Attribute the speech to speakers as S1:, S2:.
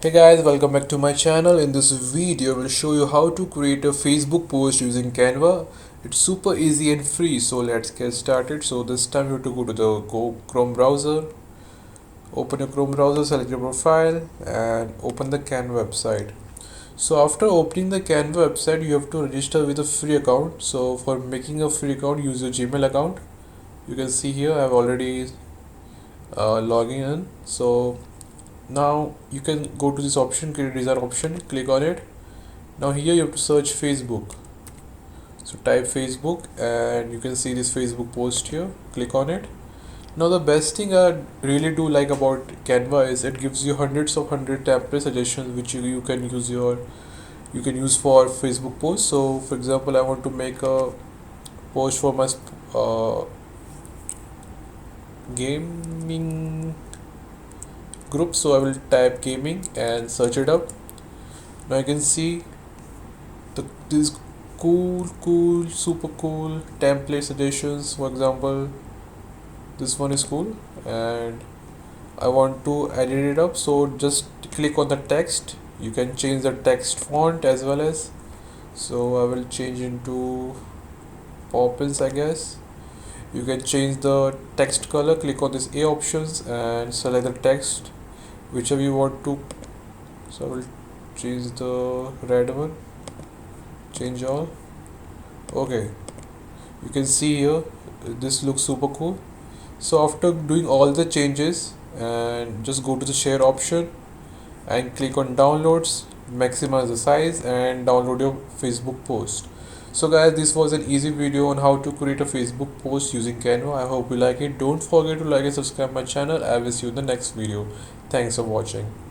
S1: Hey guys, welcome back to my channel. In this video, I will show you how to create a Facebook post using Canva. It's super easy and free, so let's get started. So this time you have to go to the Chrome browser, open your Chrome browser, select your profile and open the Canva website. So after opening the Canva website, you have to register with a free account. So for making a free account, use your Gmail account. You can see here I have already logging in. So now you can go to this option, create design option, click on it. Now here you have to search Facebook. So type Facebook and you can see this Facebook post here. Click on it. Now the best thing I really do like about Canva is it gives you hundred template suggestions which you can use for Facebook posts. So for example, I want to make a post for my uh, gaming group, so I will type gaming and search it up. Now you can see these cool super cool template suggestions. For example, this one is cool and I want to edit it up, so just click on the text. You can change the text font as well as, so I will change into Poppins, I guess. You can change the text color, click on this A options and select the text whichever you want to. So I will change the red one, change all. Okay, you can see here this looks super cool. So after doing all the changes, and just go to the share option and click on downloads, maximize the size and download your Facebook post. So guys, this was an easy video on how to create a Facebook post using Canva. I hope you like it. Don't forget to like and subscribe my channel. I will see you in the next video. Thanks for watching.